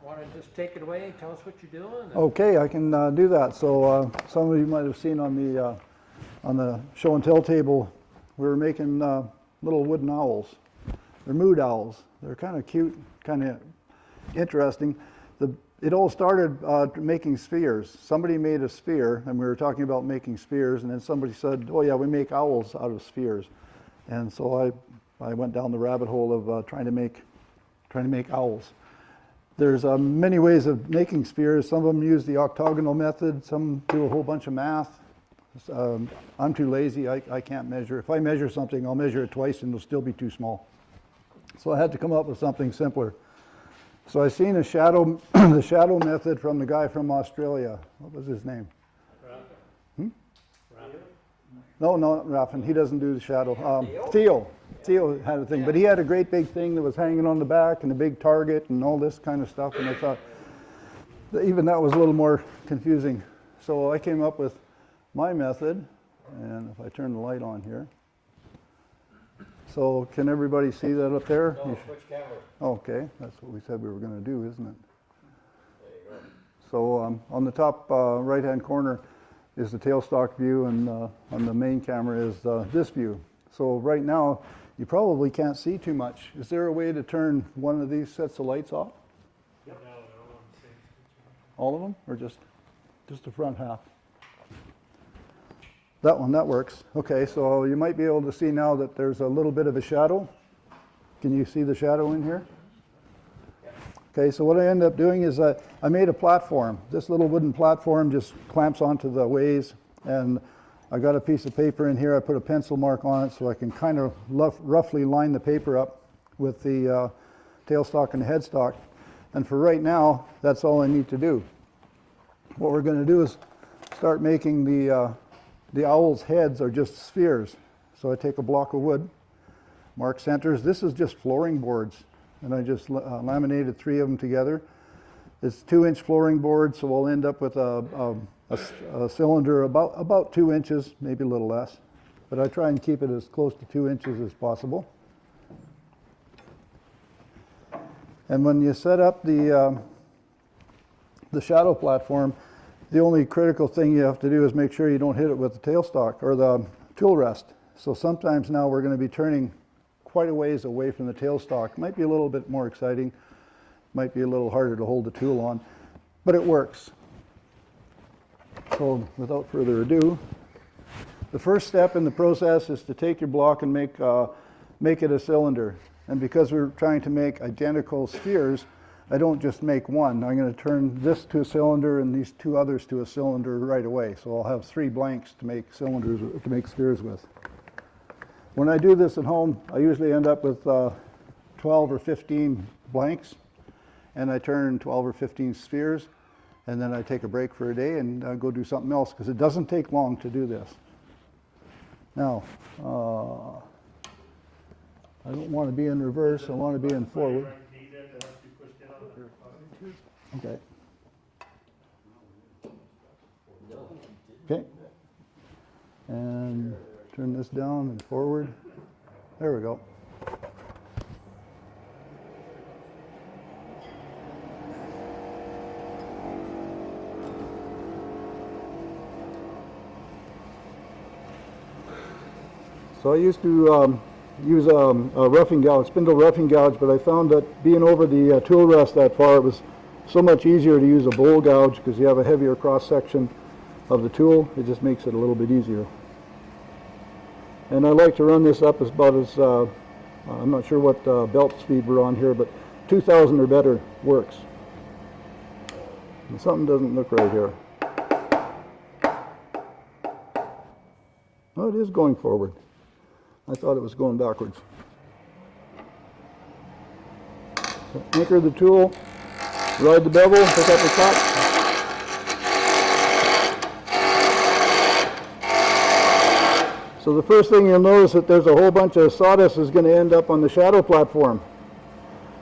Want to just take it away and tell us what you're doing? Okay, I can do that. So some of you might have seen on the show and tell table, we were making little wooden owls. They're mood owls. They're kind of cute, kind of interesting. It all started making spheres. Somebody made a sphere, and we were talking about making spheres, and then somebody said, oh yeah, we make owls out of spheres. And so I went down the rabbit hole of trying to make owls. There's many ways of making spheres. Some of them use the octagonal method. Some do a whole bunch of math. I'm too lazy. I can't measure. If I measure something, I'll measure it twice and it'll still be too small. So I had to come up with something simpler. So I seen a shadow, the shadow method from the guy from Australia. What was his name? Raffin. No, not Raffin. He doesn't do the shadow. Theo had a thing, but he had a great big thing that was hanging on the back and a big target and all this kind of stuff. And I thought that even that was a little more confusing. So I came up with my method, and if I turn the light on here. So can everybody see that up there? No, switch camera. Okay, that's what we said we were going to do, isn't it? There you go. So on the top right-hand corner is the tailstock view, and on the main camera is this view. So right now, you probably can't see too much. Is there a way to turn one of these sets of lights off? Yep. All of them, or just the front half? That one, that works. Okay, so you might be able to see now that there's a little bit of a shadow. Can you see the shadow in here? Okay, so what I ended up doing is I made a platform. This little wooden platform just clamps onto the ways, and I got a piece of paper in here. I put a pencil mark on it so I can kind of roughly line the paper up with the tailstock and the headstock. And for right now, that's all I need to do. What we're going to do is start making the owl's heads are just spheres. So I take a block of wood, mark centers. This is just flooring boards, and I just laminated 3 of them together. It's 2-inch flooring board, so we'll end up with a cylinder about 2 inches, maybe a little less. But I try and keep it as close to 2 inches as possible. And when you set up the shadow platform, the only critical thing you have to do is make sure you don't hit it with the tailstock or the tool rest. So sometimes now we're going to be turning quite a ways away from the tailstock. Might be a little bit more exciting, might be a little harder to hold the tool on, but it works. So without further ado, the first step in the process is to take your block and make it a cylinder. And because we're trying to make identical spheres, I don't just make one. I'm going to turn this to a cylinder and these 2 others to a cylinder right away. So I'll have 3 blanks to make cylinders, to make spheres with. When I do this at home, I usually end up with 12 or 15 blanks, and I turn 12 or 15 spheres, and then I take a break for a day and go do something else, because it doesn't take long to do this. Now, I don't want to be in reverse, I want to be in forward. Okay. Okay. And turn this down and forward. There we go. So I used to use a roughing gouge, spindle roughing gouge, but I found that being over the tool rest that far, it was so much easier to use a bowl gouge because you have a heavier cross section of the tool. It just makes it a little bit easier. And I like to run this up as about as, I'm not sure what belt speed we're on here, but 2,000 or better works. And something doesn't look right here. Oh, it is going forward. I thought it was going backwards. So anchor the tool, ride the bevel, pick up the top. So the first thing you'll notice that there's a whole bunch of sawdust is going to end up on the shadow platform.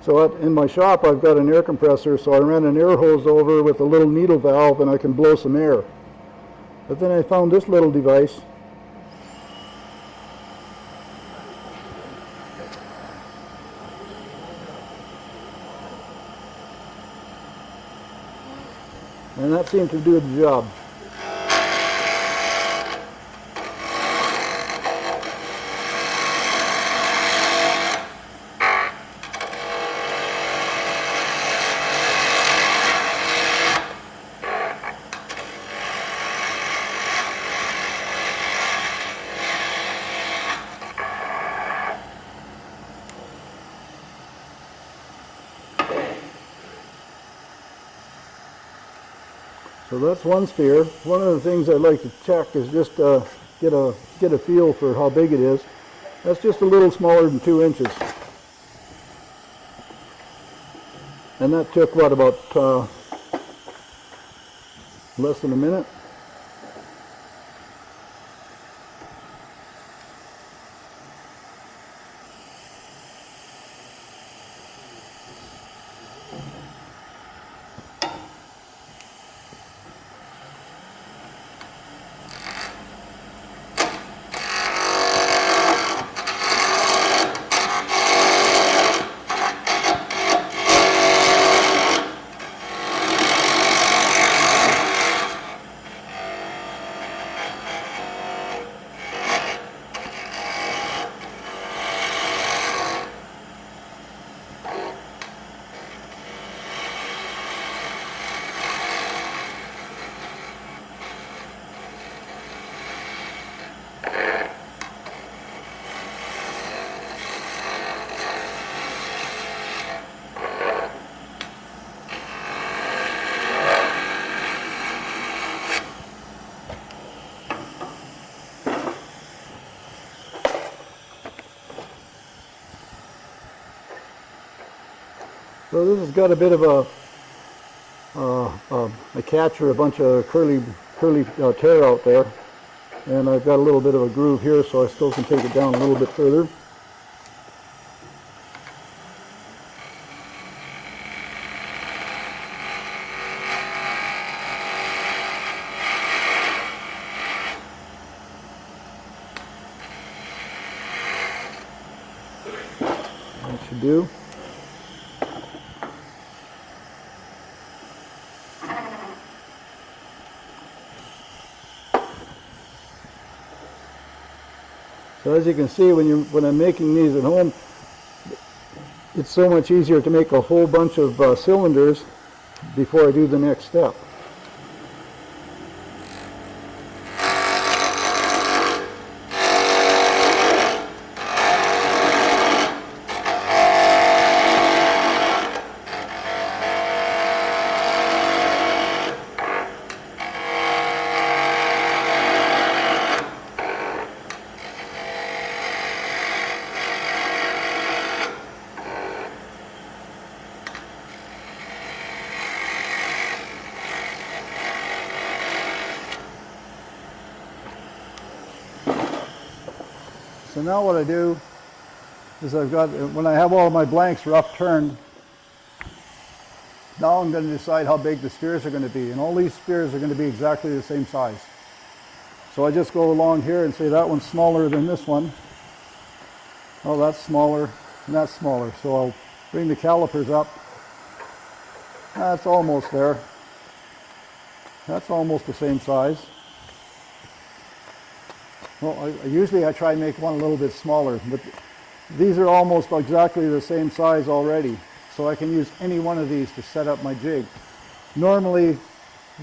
So in my shop I've got an air compressor, so I ran an air hose over with a little needle valve and I can blow some air. But then I found this little device. And that seemed to do the job. So that's one sphere. One of the things I like to check is just get a feel for how big it is. That's just a little smaller than 2 inches. And that took what, about less than a minute? So this has got a bit of a catcher, a bunch of curly tear out there, and I've got a little bit of a groove here, so I still can take it down a little bit further. That should do. So as you can see, when I'm making these at home, it's so much easier to make a whole bunch of cylinders before I do the next step. So now what I do is when I have all of my blanks rough turned, now I'm going to decide how big the spheres are going to be. And all these spheres are going to be exactly the same size. So I just go along here and say that one's smaller than this one. Oh, that's smaller and that's smaller. So I'll bring the calipers up. That's almost there. That's almost the same size. Well, usually I try and make one a little bit smaller, but these are almost exactly the same size already. So I can use any one of these to set up my jig. Normally,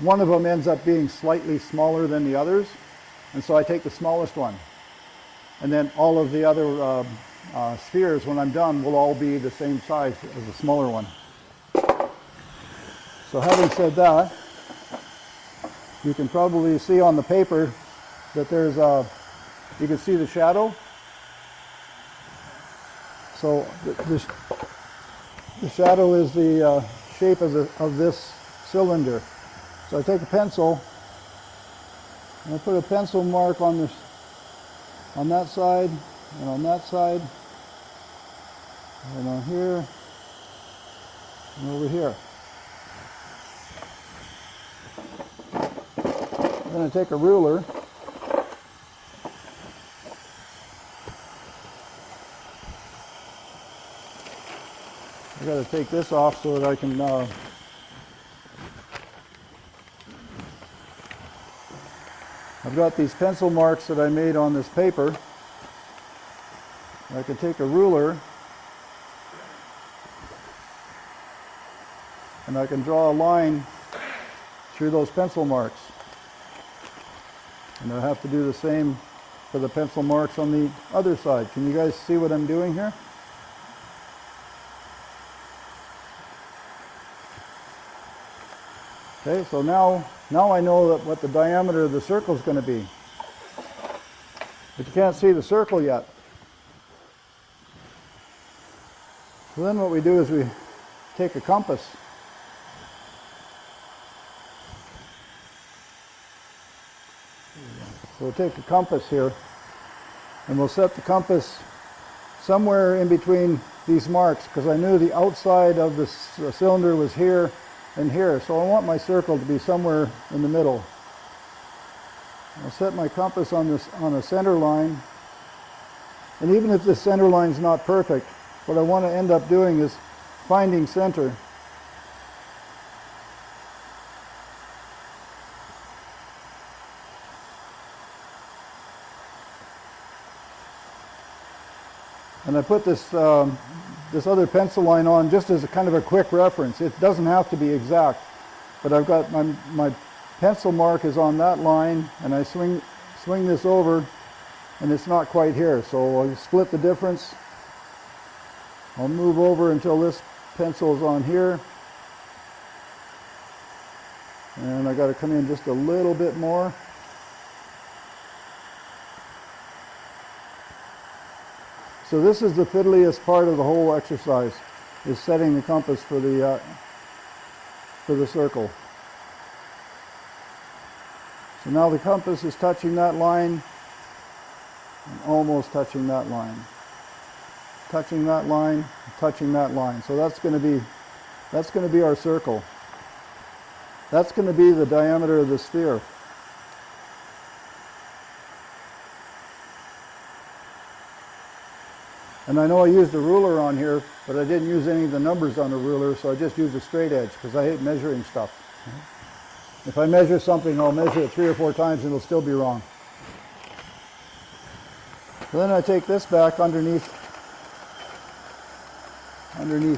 one of them ends up being slightly smaller than the others, and so I take the smallest one. And then all of the other spheres, when I'm done, will all be the same size as the smaller one. So having said that, you can probably see on the paper that there's you can see the shadow. So the shadow is the shape of this cylinder. So I take a pencil and I put a pencil mark on that side and on that side and on here and over here. Then I take a ruler I got to take this off so that I can I've got these pencil marks that I made on this paper. I can take a ruler and I can draw a line through those pencil marks. And I have to do the same for the pencil marks on the other side. Can you guys see what I'm doing here? Okay, so now I know that what the diameter of the circle is going to be. But you can't see the circle yet. So then what we do is we take a compass. So we'll take a compass here and we'll set the compass somewhere in between these marks, because I knew the outside of the cylinder was here and here. So I want my circle to be somewhere in the middle. I'll set my compass on a center line. And even if the center line is not perfect, what I want to end up doing is finding center. And I put this other pencil line on just as a kind of a quick reference. It doesn't have to be exact, but I've got my pencil mark is on that line, and I swing this over, and it's not quite here. So I'll split the difference. I'll move over until this pencil is on here, and I got to come in just a little bit more. So this is the fiddliest part of the whole exercise, is setting the compass for the circle. So now the compass is touching that line, and almost touching that line. Touching that line, touching that line. So that's going to be our circle. That's going to be the diameter of the sphere. And I know I used a ruler on here, but I didn't use any of the numbers on the ruler, so I just used a straight edge, because I hate measuring stuff. If I measure something, I'll measure it 3 or 4 times and it'll still be wrong. So then I take this back underneath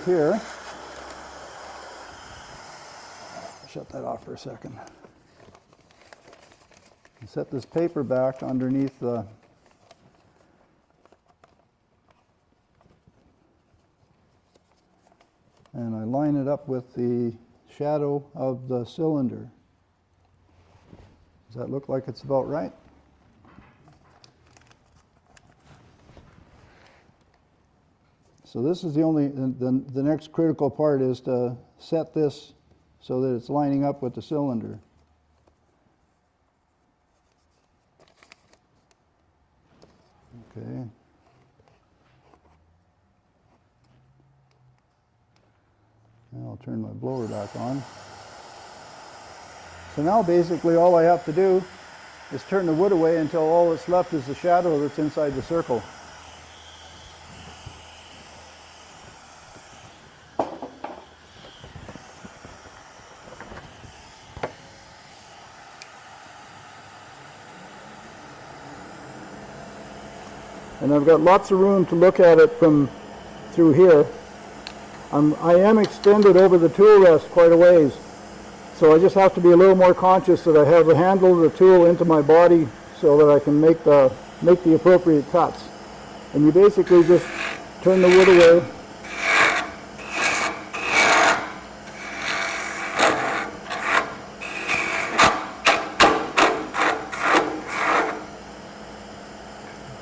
here. Shut that off for a second. And set this paper back underneath the and I line it up with the shadow of the cylinder. Does that look like it's about right? So this is the next critical part, is to set this so that it's lining up with the cylinder. Okay. Now I'll turn my blower back on. So now basically all I have to do is turn the wood away until all that's left is the shadow that's inside the circle. And I've got lots of room to look at it from through here. I am extended over the tool rest quite a ways, so I just have to be a little more conscious that I have the handle of the tool into my body so that I can make the appropriate cuts. And you basically just turn the wood away.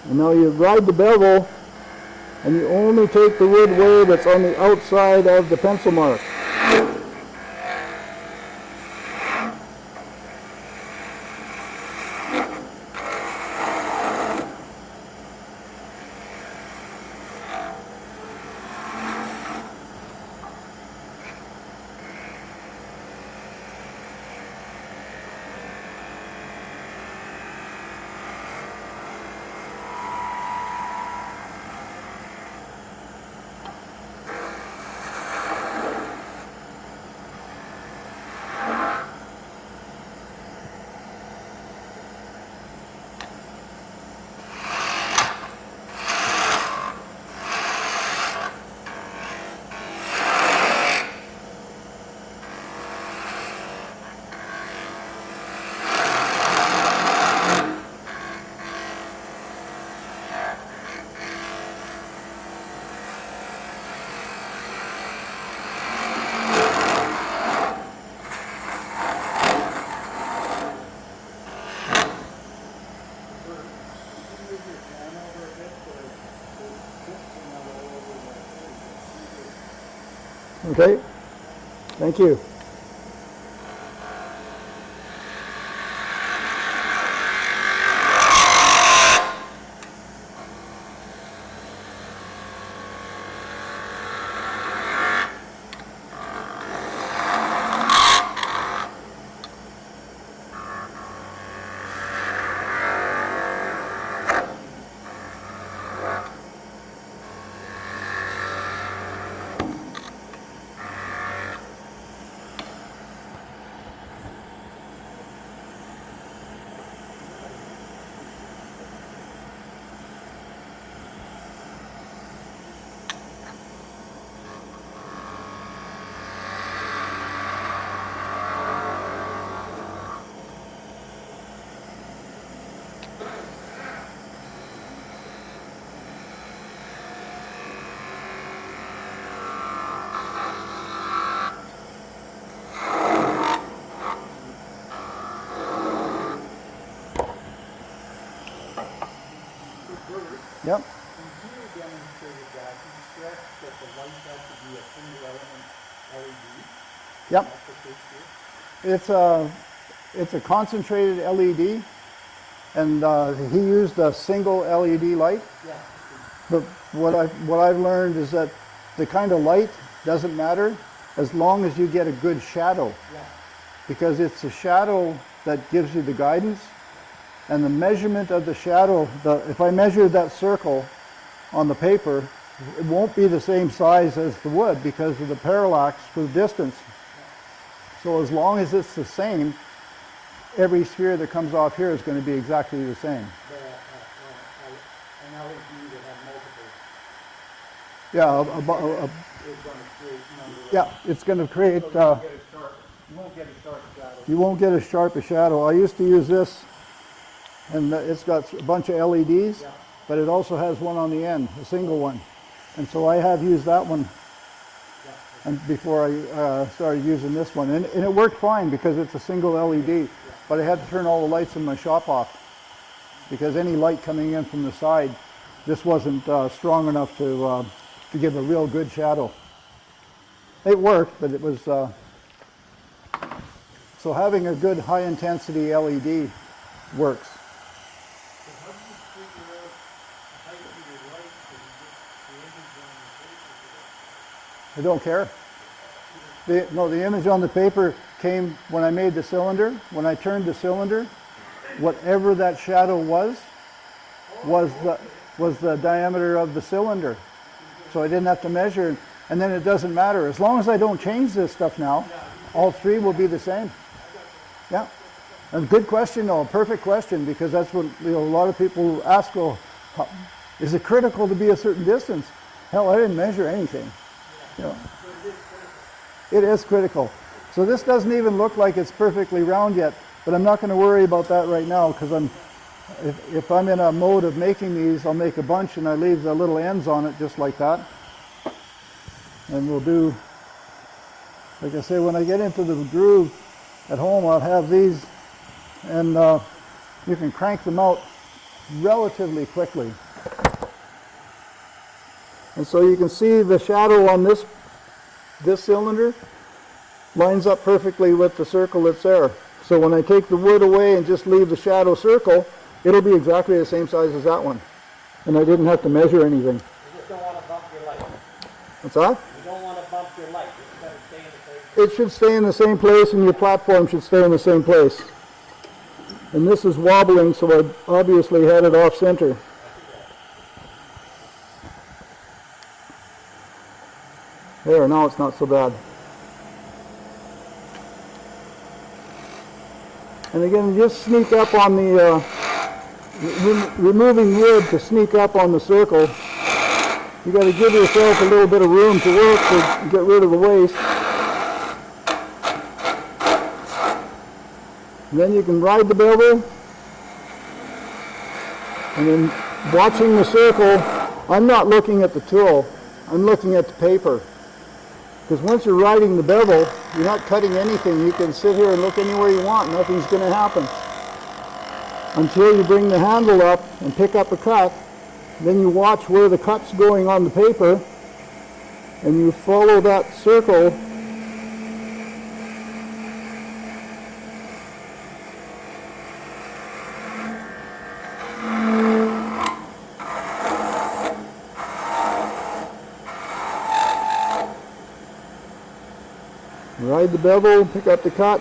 And now you ride the bevel, and you only take the wood away that's on the outside of the pencil mark. Okay? Thank you. Yep. And here demonstrated that he stressed that the light had to be a single element LED. Yep. That's the case here. It's a concentrated LED, and he used a single LED light. Yeah. But what I've learned is that the kind of light doesn't matter as long as you get a good shadow, Yeah. because it's the shadow that gives you the guidance, and the measurement of the shadow. If I measured that circle on the paper, it won't be the same size as the wood because of the parallax for the distance. So as long as it's the same, every sphere that comes off here is going to be exactly the same. An LED that have multiple Yeah, is going to create numbers. yeah, it's going to create. You won't get a sharp shadow. You won't get as sharp a shadow. I used to use this, and it's got a bunch of LEDs, Yeah. but it also has one on the end, a single one. And so I have used that one and before I started using this one. And it worked fine because it's a single LED, but I had to turn all the lights in my shop off because any light coming in from the side, this wasn't strong enough to give a real good shadow. It worked, but it was... So having a good high intensity LED works. So how do you figure out the height of your light so you get the image on the paper? I don't care. The image on the paper came when I made the cylinder. When I turned the cylinder, whatever that shadow was the diameter of the cylinder. So I didn't have to measure, and then it doesn't matter. As long as I don't change this stuff now, all three will be the same. Yeah. And good question, though, perfect question, because that's what a lot of people ask, well, is it critical to be a certain distance? Hell, I didn't measure anything. You know. It is critical. So this doesn't even look like it's perfectly round yet, but I'm not going to worry about that right now, because if I'm in a mode of making these, I'll make a bunch and I leave the little ends on it just like that. And we'll do, like I say, when I get into the groove at home, I'll have these, and you can crank them out relatively quickly. And so you can see the shadow on this cylinder lines up perfectly with the circle that's there. So when I take the wood away and just leave the shadow circle, it'll be exactly the same size as that one. And I didn't have to measure anything. You just don't want to bump your light. What's that? You don't want to bump your light. It's got to stay in the same. It should stay in the same place, and your platform should stay in the same place. And this is wobbling, so I obviously had it off center. There, now it's not so bad. And again, just sneak up on the, removing wood to sneak up on the circle. You got to give yourself a little bit of room to work to get rid of the waste. And then you can ride the bevel. And then watching the circle, I'm not looking at the tool, I'm looking at the paper. Because once you're riding the bevel, you're not cutting anything. You can sit here and look anywhere you want. Nothing's going to happen. Until you bring the handle up and pick up a cut. Then you watch where the cut's going on the paper. and you follow that circle ride the bevel, pick up the cut,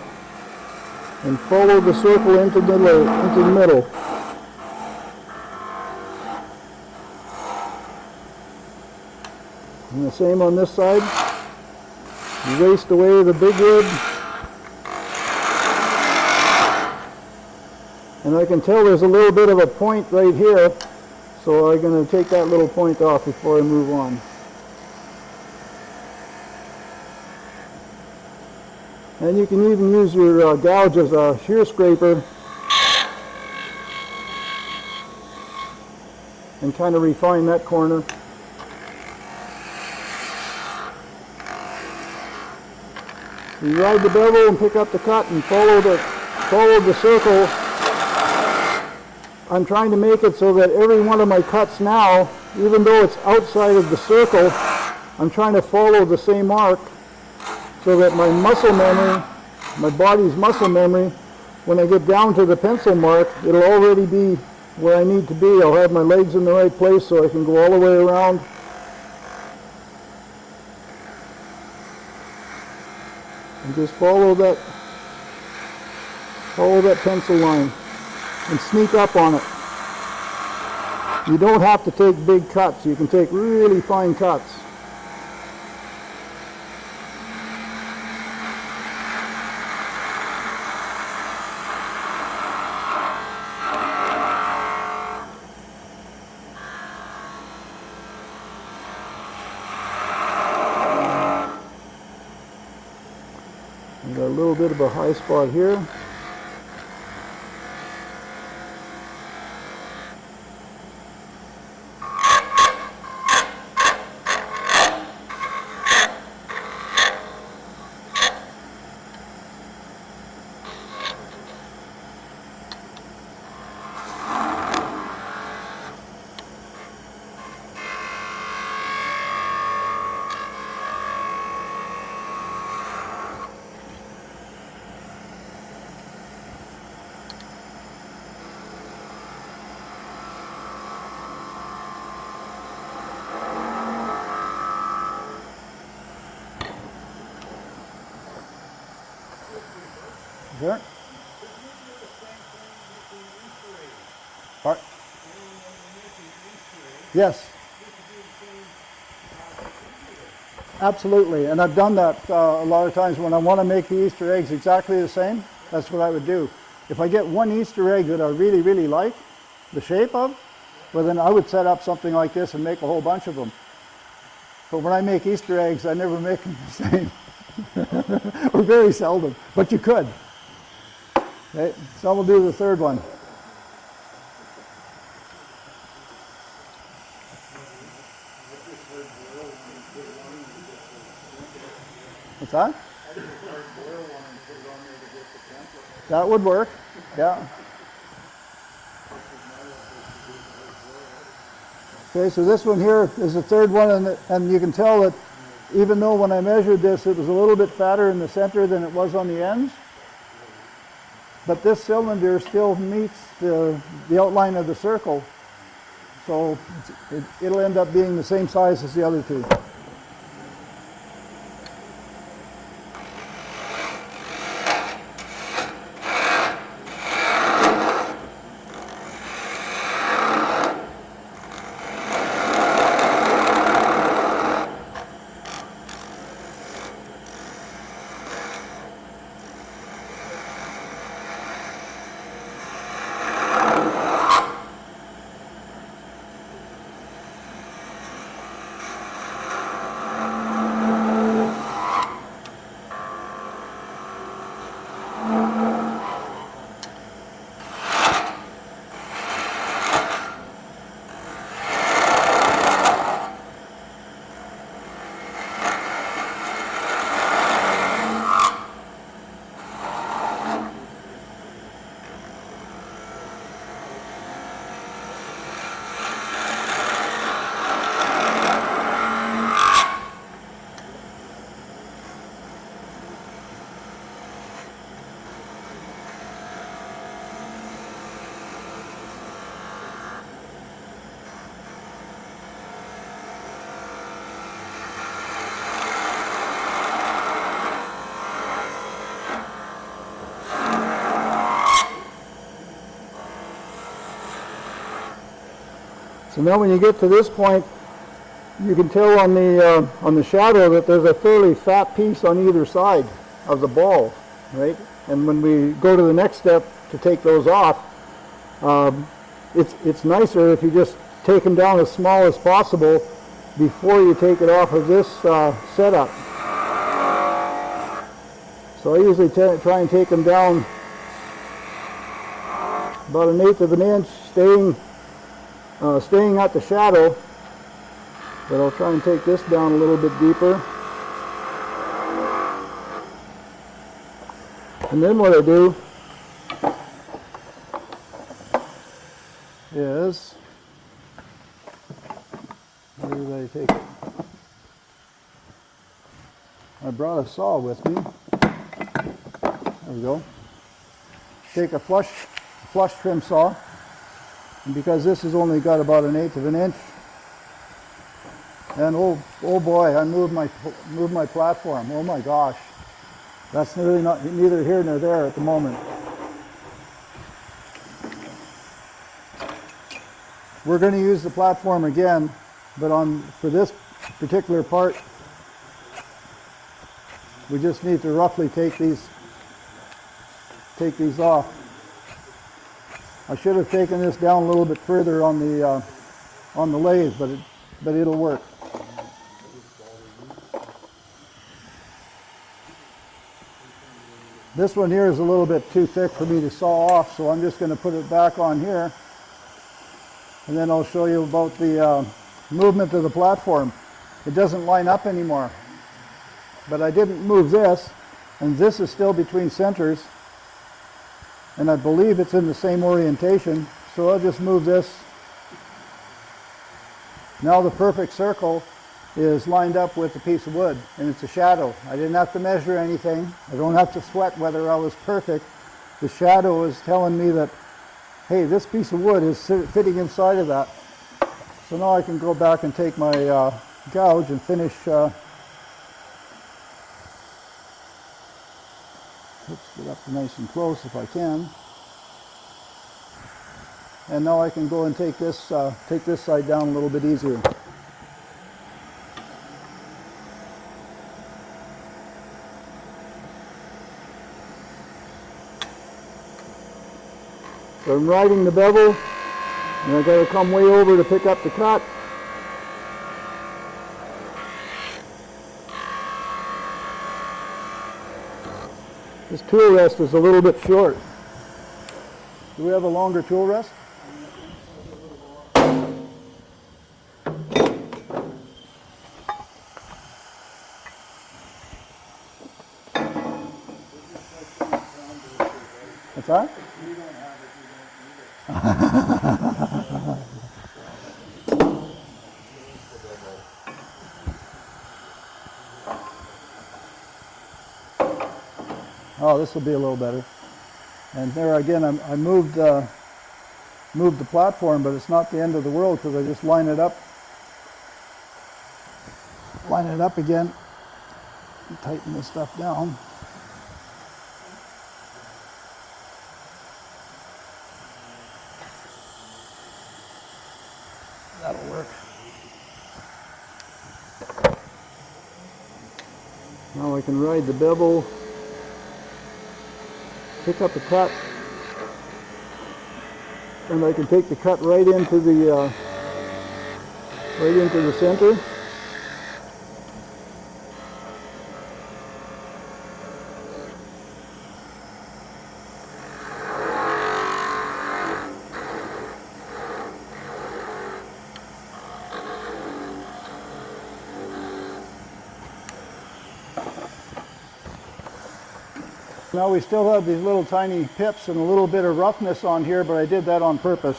and follow the circle into the middle. And the same on this side. You waste away the big wood. And I can tell there's a little bit of a point right here, so I'm going to take that little point off before I move on. And you can even use your gouge as a shear scraper and kind of refine that corner. You ride the bevel and pick up the cut and follow the circle. I'm trying to make it so that every one of my cuts now, even though it's outside of the circle, I'm trying to follow the same arc, so that my muscle memory, my body's muscle memory, when I get down to the pencil mark, it'll already be where I need to be. I'll have my legs in the right place so I can go all the way around. And just follow that pencil line and sneak up on it. You don't have to take big cuts. You can take really fine cuts. Got a little bit of a high spot here. Sure. Yes. Absolutely, and I've done that a lot of times when I want to make the Easter eggs exactly the same. That's what I would do. If I get one Easter egg that I really, really like the shape of, well then I would set up something like this and make a whole bunch of them. But when I make Easter eggs, I never make them the same. Or very seldom, but you could. Okay, so we'll do the third one. What's that? That would work, yeah. Okay, so this one here is the third one, and you can tell that even though when I measured this it was a little bit fatter in the center than it was on the ends, but this cylinder still meets the outline of the circle, so it'll end up being the same size as the other two. So now when you get to this point, you can tell on the shadow that there's a fairly fat piece on either side of the ball, right? And when we go to the next step to take those off, it's nicer if you just take them down as small as possible before you take it off of this setup. So I usually try and take them down about 1/8 of an inch, staying at the shadow, but I'll try and take this down a little bit deeper. And then what I do is, where did I take it? I brought a saw with me. There we go. Take a flush trim saw, and because this has only got about 1/8 of an inch, and oh boy, I moved my platform. Oh my gosh, that's really neither here nor there at the moment. We're going to use the platform again, but for this particular part, we just need to roughly take these off. I should have taken this down a little bit further on the lathe, but it'll work. This one here is a little bit too thick for me to saw off, so I'm just going to put it back on here, and then I'll show you about the movement of the platform. It doesn't line up anymore, but I didn't move this, and this is still between centers, and I believe it's in the same orientation, so I'll just move this. Now the perfect circle is lined up with a piece of wood, and it's a shadow. I didn't have to measure anything. I don't have to sweat whether I was perfect. The shadow is telling me that, hey, this piece of wood is fitting inside of that. So now I can go back and take my gouge and finish. Let's get up nice and close if I can. And now I can go and take this side down a little bit easier. So I'm riding the bevel, and I got to come way over to pick up the cut. This tool rest is a little bit short. Do we have a longer tool rest? What's that? Oh, this will be a little better. And there again, I moved the platform, but it's not the end of the world because I just line it up again, and tighten this stuff down. That'll work. Now I can ride the bevel, pick up the cut, and I can take the cut right into the center. Now we still have these little tiny pips and a little bit of roughness on here, but I did that on purpose.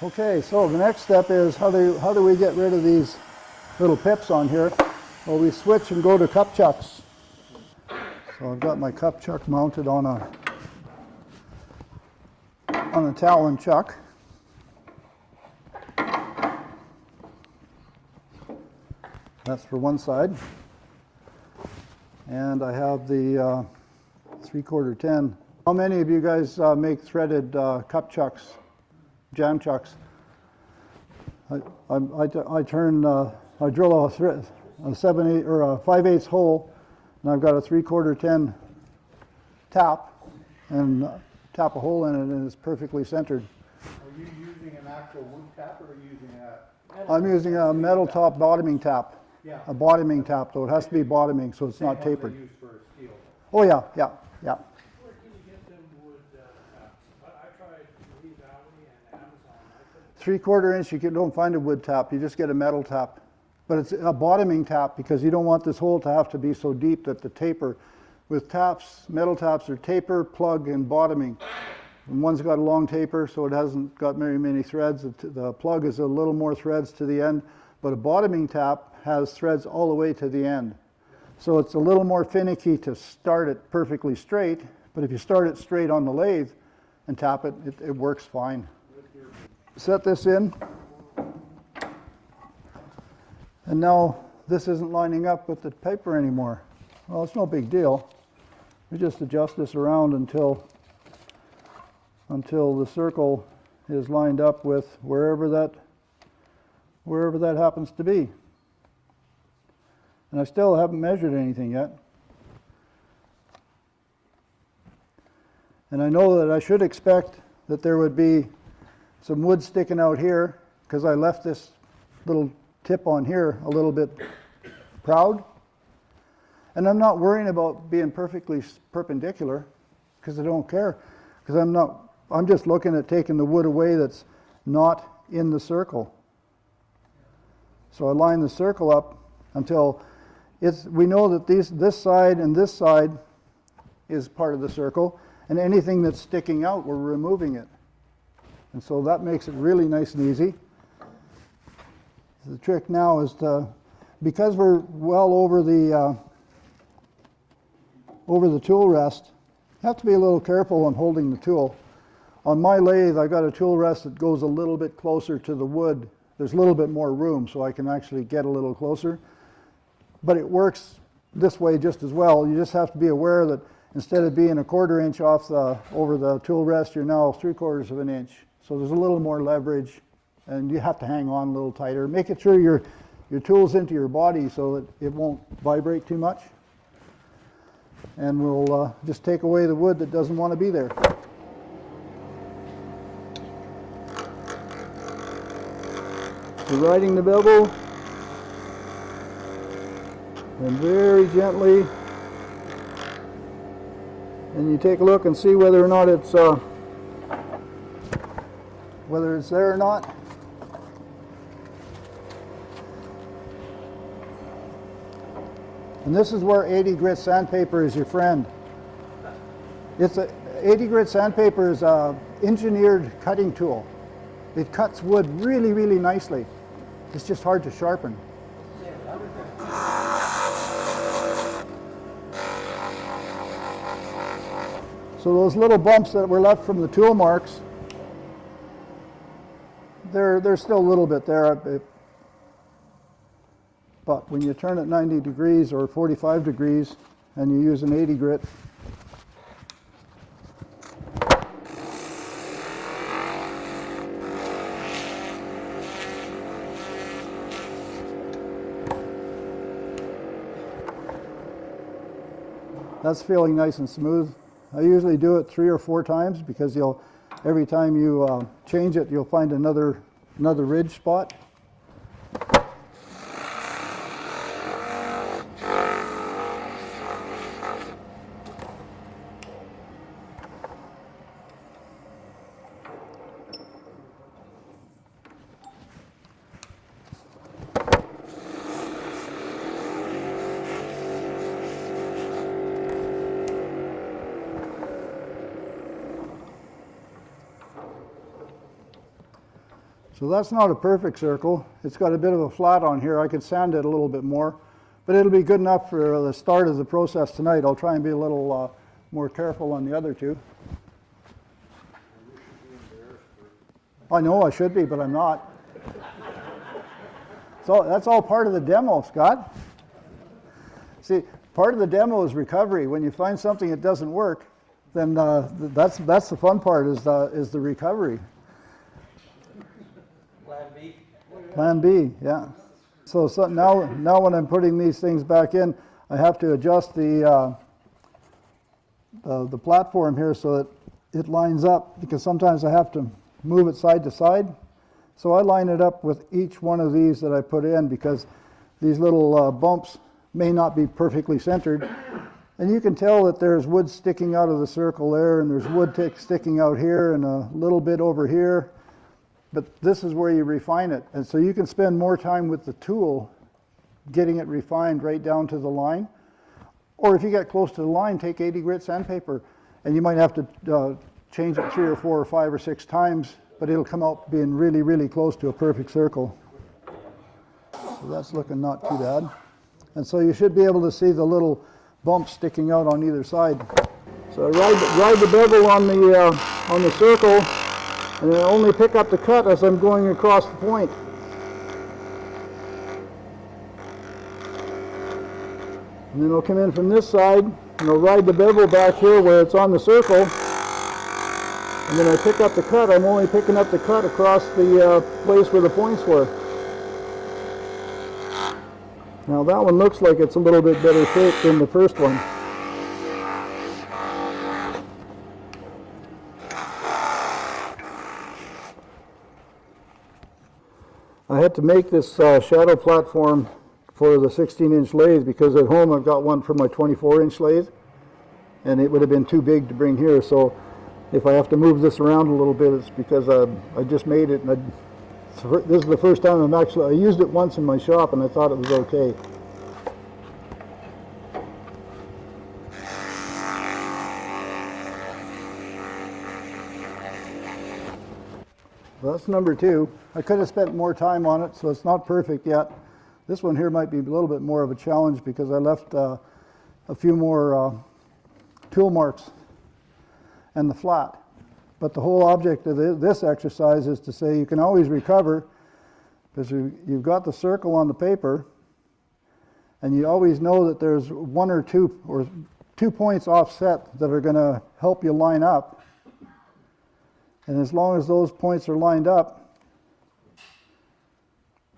Okay, so the next step is how do we get rid of these little pips on here? Well, we switch and go to cup chucks. So I've got my cup chuck mounted on a Talon chuck. That's for one side. And I have the 3/4 10. How many of you guys make threaded cup chucks, jam chucks? I drill a 7/8 or a 5/8 hole, and I've got a 3/4 10 tap, and tap a hole in it, and it's perfectly centered. Are you using an actual wood tap or are you using a? I'm using a metal top bottoming tap. Yeah. A bottoming tap, though. It has to be bottoming, so it's Same not ones tapered. they use for steel. Oh, yeah. Where can you get them wood taps? I tried Lee Valley and Amazon. I couldn't. 3/4 inch, you don't find a wood tap. You just get a metal tap. But it's a bottoming tap because you don't want this hole to have to be so deep that the taper, with taps, metal taps are taper, plug, and bottoming. And one's got a long taper, so it hasn't got very many threads. The plug is a little more threads to the end, but a bottoming tap has threads all the way to the end. So it's a little more finicky to start it perfectly straight, but if you start it straight on the lathe and tap it, it works fine. Set this in. And now this isn't lining up with the paper anymore. Well, it's no big deal. We just adjust this around until the circle is lined up with wherever that happens to be. And I still haven't measured anything yet. And I know that I should expect that there would be some wood sticking out here because I left this little tip on here a little bit proud. And I'm not worrying about being perfectly perpendicular because I don't care, because I'm just looking at taking the wood away that's not in the circle. So I line the circle up until we know that this side and this side is part of the circle, and anything that's sticking out, we're removing it. And so that makes it really nice and easy. The trick now is because we're well over the tool rest, you have to be a little careful on holding the tool. On my lathe, I got a tool rest that goes a little bit closer to the wood. There's a little bit more room, so I can actually get a little closer. But it works this way just as well. You just have to be aware that instead of being a 1/4 inch off over the tool rest, you're now 3/4 of an inch. So there's a little more leverage, and you have to hang on a little tighter. Make it sure your tool's into your body so that it won't vibrate too much. And we'll just take away the wood that doesn't want to be there. You're riding the bevel, and very gently, and you take a look and see whether or not it's there or not. And this is where 80 grit sandpaper is your friend. 80 grit sandpaper is a engineered cutting tool. It cuts wood really, really nicely. It's just hard to sharpen. So those little bumps that were left from the tool marks, they're still a little bit there. But when you turn it 90 degrees or 45 degrees and you use an 80 grit, that's feeling nice and smooth. I usually do it 3 or 4 times because every time you change it, you'll find another ridge spot. So that's not a perfect circle. It's got a bit of a flat on here. I could sand it a little bit more, but it'll be good enough for the start of the process tonight. I'll try and be a little more careful on the other two. I know I should be, but I'm not. So that's all part of the demo, Scott. See, part of the demo is recovery. When you find something that doesn't work, then that's the fun part is the recovery. Plan B. Plan B, yeah. So now when I'm putting these things back in, I have to adjust the platform here so that it lines up, because sometimes I have to move it side to side. So I line it up with each one of these that I put in, because these little bumps may not be perfectly centered. And you can tell that there's wood sticking out of the circle there, and there's wood sticking out here and a little bit over here. But this is where you refine it. And so you can spend more time with the tool getting it refined right down to the line. Or if you get close to the line, take 80 grit sandpaper, and you might have to change it 3 or 4 or 5 or 6 times, but it'll come out being really, really close to a perfect circle. So that's looking not too bad. And so you should be able to see the little bumps sticking out on either side. So I ride the bevel on the circle, and then only pick up the cut as I'm going across the point. And then I'll come in from this side, and I'll ride the bevel back here where it's on the circle. And then I pick up the cut. I'm only picking up the cut across the place where the points were. Now that one looks like it's a little bit better shape than the first one. I had to make this shadow platform for the 16-inch lathe, because at home I've got one for my 24-inch lathe, and it would have been too big to bring here. So if I have to move this around a little bit, it's because I just made it, and this is the first time I used it once in my shop, and I thought it was okay. That's number 2. I could have spent more time on it, so it's not perfect yet. This one here might be a little bit more of a challenge, because I left a few more tool marks and the flat. But the whole object of this exercise is to say you can always recover, because you've got the circle on the paper, and you always know that there's 1 or 2 points offset that are going to help you line up. And as long as those points are lined up,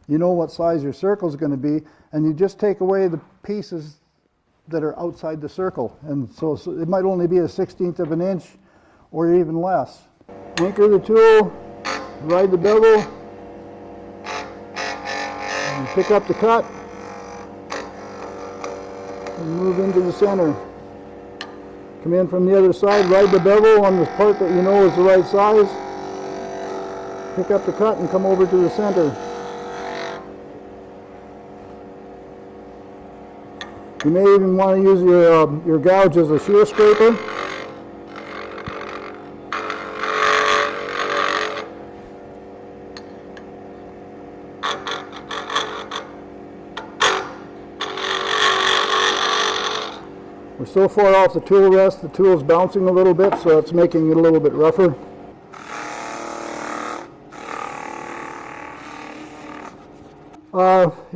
you know what size your circle is going to be, and you just take away the pieces that are outside the circle. And so it might only be a 1/16 of an inch or even less. Anchor the tool, ride the bevel, and pick up the cut, and move into the center. Come in from the other side, ride the bevel on the part that you know is the right size, pick up the cut and come over to the center. You may even want to use your gouge as a shear scraper. We're so far off the tool rest, the tool's bouncing a little bit, so it's making it a little bit rougher.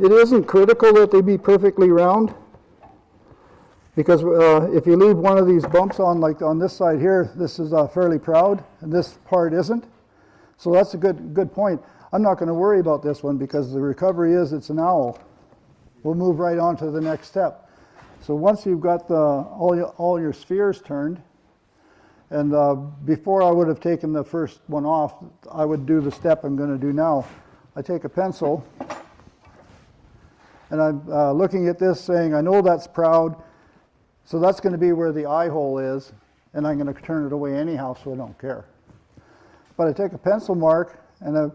It isn't critical that they be perfectly round, because if you leave one of these bumps on, like on this side here, this is fairly proud, and this part isn't. So that's a good point. I'm not going to worry about this one, because the recovery is it's an owl. We'll move right on to the next step. So once you've got all your spheres turned, and before I would have taken the first one off, I would do the step I'm going to do now. I take a pencil, and I'm looking at this saying, I know that's proud, so that's going to be where the eye hole is, and I'm going to turn it away anyhow, so I don't care. But I take a pencil mark, and I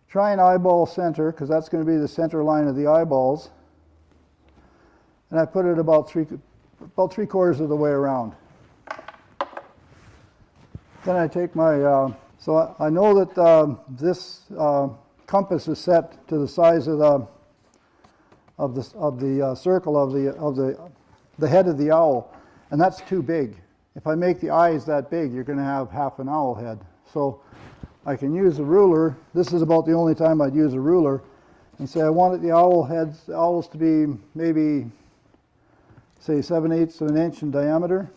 try and eyeball center, because that's going to be the center line of the eyeballs. And I put it about 3/4 of the way around. Then I take my, so I know that this compass is set to the size of the circle of the head of the owl, and that's too big. If I make the eyes that big, you're going to have half an owl head. So I can use a ruler. This is about the only time I'd use a ruler, and say I wanted the owls to be maybe, say, 7/8 of an inch in diameter.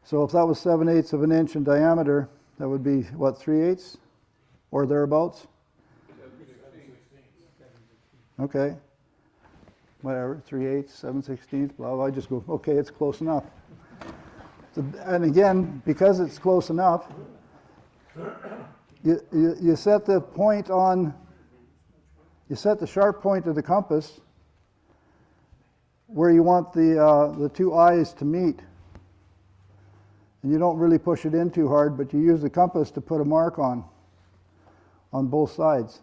So if that was 7/8 of an inch in diameter, that would be, what, 3/8 or thereabouts? Yeah, Okay. Whatever, 3/8, 7/16, blah, blah, I just go, okay, it's close enough. So, and again, because it's close enough, you set the point on, you set the sharp point of the compass where you want the two eyes to meet. And you don't really push it in too hard, but you use the compass to put a mark on both sides.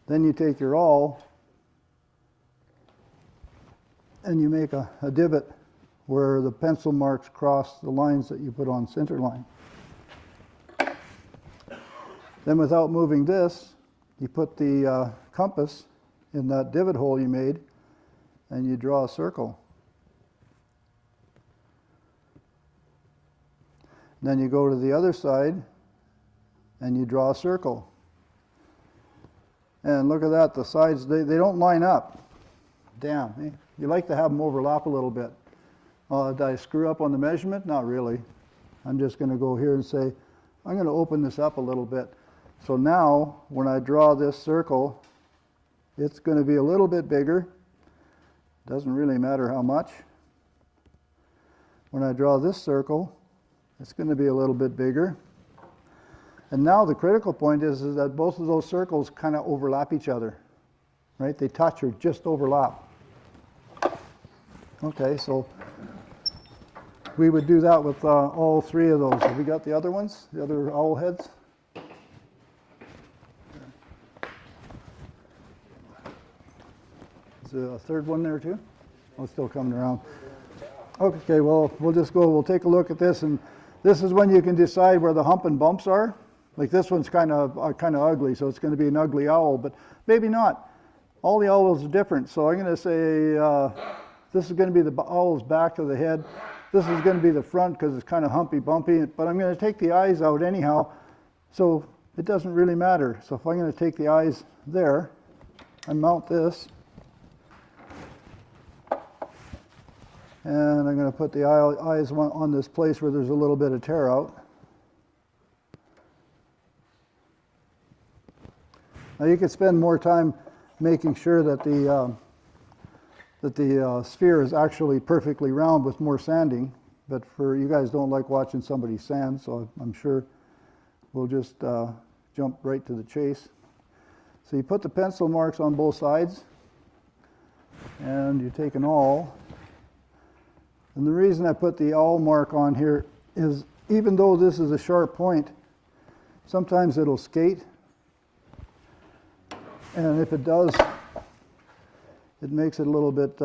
Then you take your awl and you make a divot where the pencil marks cross the lines that you put on center line. Then without moving this, you put the compass in that divot hole you made and you draw a circle. Then you go to the other side and you draw a circle. And look at that, the sides, they don't line up. Damn, eh? You like to have them overlap a little bit. Did I screw up on the measurement? Not really. I'm just going to go here and say, I'm going to open this up a little bit. So now, when I draw this circle, it's going to be a little bit bigger. Doesn't really matter how much. When I draw this circle, it's going to be a little bit bigger. And now the critical point is that both of those circles kind of overlap each other, right? They touch or just overlap. Okay, so we would do that with all three of those. Have we got the other ones, the other owl heads? Is there a third one there too? Oh, it's still coming around. Okay, well, we'll take a look at this, and this is when you can decide where the hump and bumps are. Like this one's kind of ugly, so it's going to be an ugly owl, but maybe not. All the owls are different, so I'm going to say this is going to be the owl's back of the head. This is going to be the front because it's kind of humpy bumpy, but I'm going to take the eyes out anyhow, so it doesn't really matter. So if I'm going to take the eyes there, I mount this, and I'm going to put the eyes on this place where there's a little bit of tear out. Now you could spend more time making sure that the sphere is actually perfectly round with more sanding, but for you guys don't like watching somebody sand, so I'm sure we'll just jump right to the chase. So you put the pencil marks on both sides, and you take an awl. And the reason I put the awl mark on here is even though this is a sharp point, sometimes it'll skate. And if it does, it makes it a little bit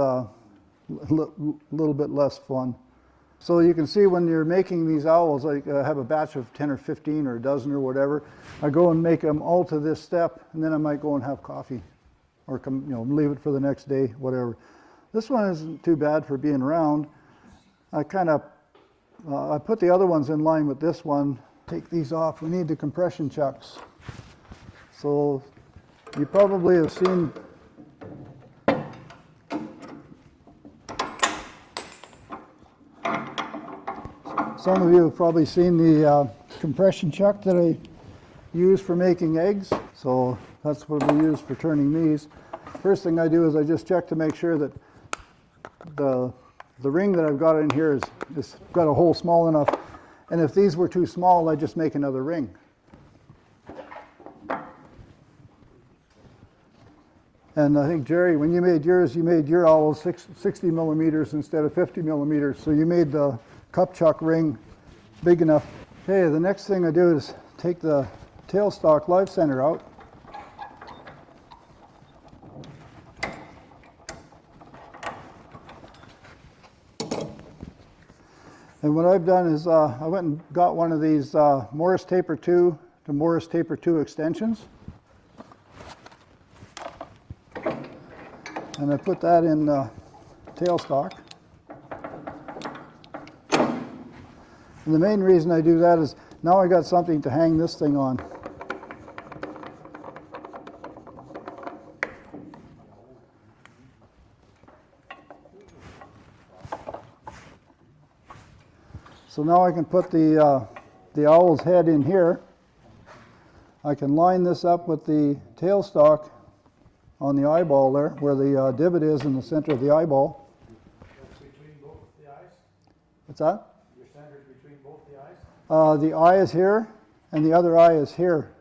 less fun. So you can see when you're making these owls, I have a batch of 10 or 15 or a dozen or whatever. I go and make them all to this step, and then I might go and have coffee, or leave it for the next day, whatever. This one isn't too bad for being round. I put the other ones in line with this one. Take these off. We need the compression chucks. So you probably have seen some of you have probably seen the compression chuck that I use for making eggs. So that's what we use for turning these. First thing I do is I just check to make sure that the ring that I've got in here is got a hole small enough. And if these were too small, I just make another ring. And I think, Jerry, when you made yours, you made your owls 60 millimeters instead of 50 millimeters. So you made the cup chuck ring big enough. Okay, the next thing I do is take the tailstock live center out. And what I've done is I went and got one of these Morris Taper 2 to Morris Taper 2 extensions. And I put that in tailstock. And the main reason I do that is now I got something to hang this thing on. So now I can put the owl's head in here. I can line this up with the tailstock on the eyeball there, where the divot is in the center of the eyeball. That's between both the eyes? What's that? Your center's between both the eyes? The eye is here, and the other eye is here.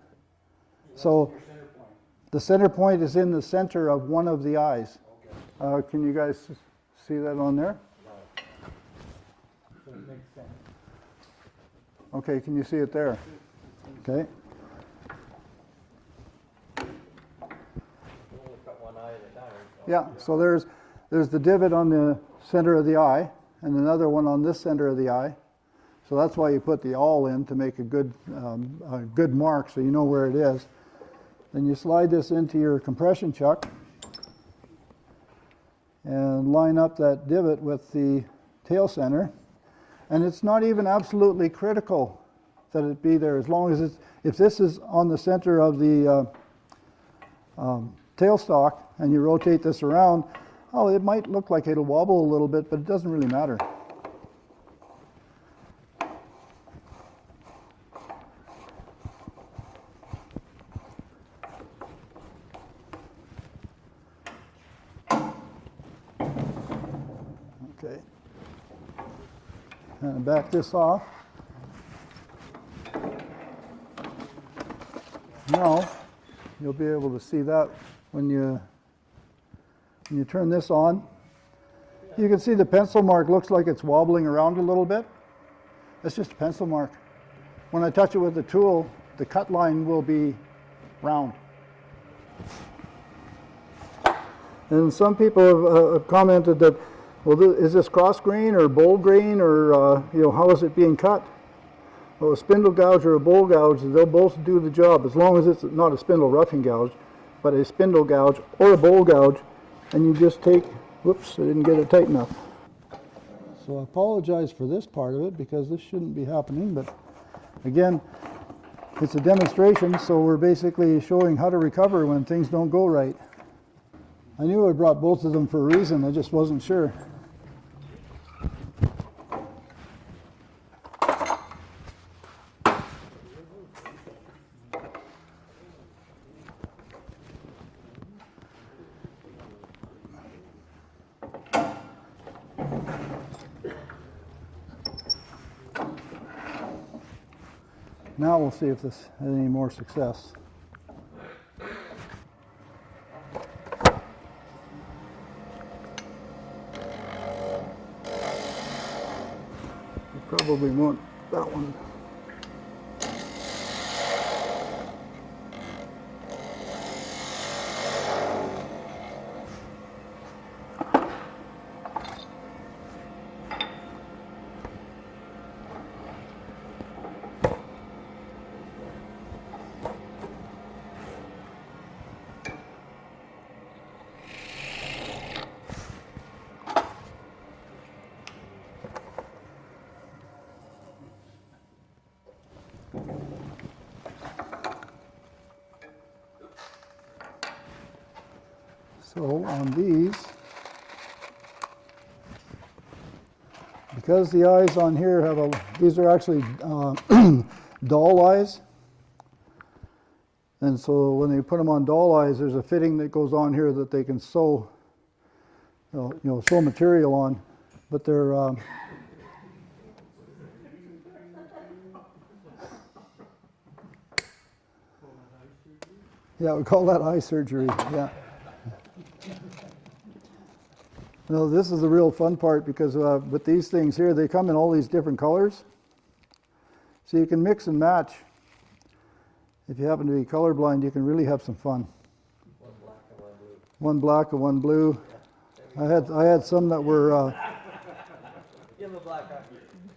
So Your center point. the center point is in the center of one of the eyes. Okay. Can you guys see that on there? So it makes sense. Okay, can you see it there? Okay. Yeah, so there's the divot on the center of the eye, and another one on this center of the eye. So that's why you put the awl in, to make a good mark so you know where it is. Then you slide this into your compression chuck and line up that divot with the tail center. And it's not even absolutely critical that it be there, as long as if this is on the center of the tailstock and you rotate this around, it might look like it'll wobble a little bit, but it doesn't really matter. Okay. And back this off. Now, you'll be able to see that when you turn this on. You can see the pencil mark looks like it's wobbling around a little bit. That's just a pencil mark. When I touch it with the tool, the cut line will be round. And some people have commented that, well, is this cross grain or bowl grain, or how is it being cut? Well, a spindle gouge or a bowl gouge, they'll both do the job, as long as it's not a spindle roughing gouge, but a spindle gouge or a bowl gouge, and you just take, whoops, I didn't get it tight enough. So I apologize for this part of it, because this shouldn't be happening, but again, it's a demonstration, so we're basically showing how to recover when things don't go right. I knew I brought both of them for a reason, I just wasn't sure. Now we'll see if this has any more success. You probably won't that one. So on these, because the eyes on here have these are actually doll eyes, and so when they put them on doll eyes, there's a fitting that goes on here that they can sew, sew material on, but they're yeah, we call that eye surgery. Yeah. No, this is the real fun part, because with these things here, they come in all these different colors. So you can mix and match. If you happen to be colorblind, you can really have some fun. One black and one blue. I had some that were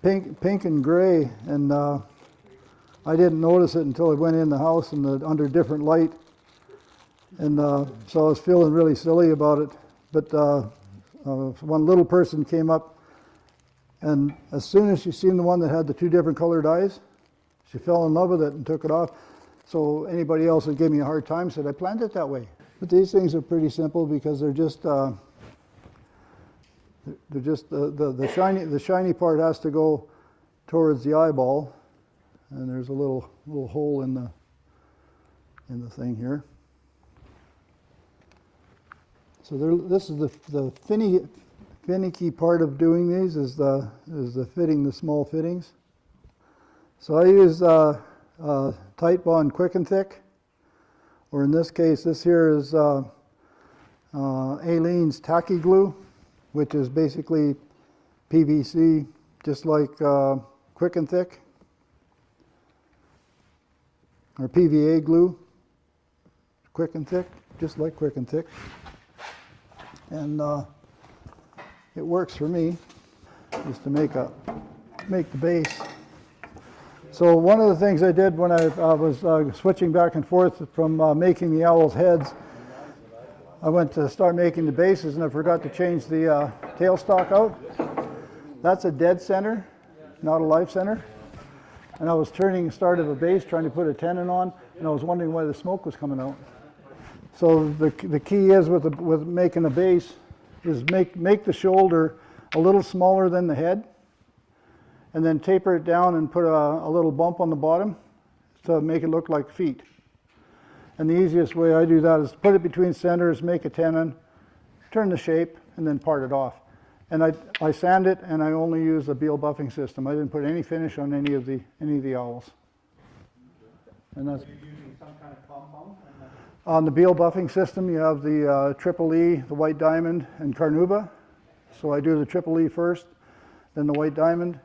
pink and gray, and I didn't notice it until I went in the house and under different light. And so I was feeling really silly about it. But one little person came up, and as soon as she seen the one that had the two different colored eyes, she fell in love with it and took it off. So anybody else that gave me a hard time said, I planned it that way. But these things are pretty simple, because they're just the shiny part has to go towards the eyeball, and there's a little hole in in the thing here. So there, this is the finicky part of doing these is the fitting the small fittings. So I use Tight Bond Quick and Thick, or in this case, this here is Aleene's Tacky Glue, which is basically PVC, just like Quick and Thick, or PVA glue, Quick and Thick, just like Quick and Thick. And it works for me, just to make the base. So one of the things I did when I was switching back and forth from making the owl's heads, I went to start making the bases and I forgot to change the tailstock out. That's a dead center, not a live center. And I was started a base, trying to put a tenon on, and I was wondering why the smoke was coming out. So the key is with making a base is make the shoulder a little smaller than the head, and then taper it down and put a little bump on the bottom to make it look like feet. And the easiest way I do that is put it between centers, make a tenon, turn the shape, and then part it off. And I sand it, and I only use a Beal buffing system. I didn't put any finish on any of the owls. And that's. Are you using some kind of compound? On the Beal buffing system, you have the Triple E, the White Diamond, and Carnauba. So I do the Triple E first, then the White Diamond,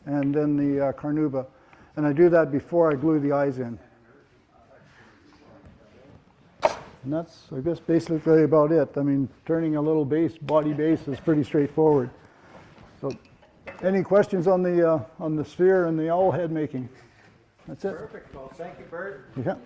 and then the Carnauba. And I do that before I glue the eyes in. And that's, I guess, basically about it. I mean, turning a little body base is pretty straightforward. So, any questions on the sphere and the owl head making? That's it. Perfect. Well, thank you, Bert. Yeah.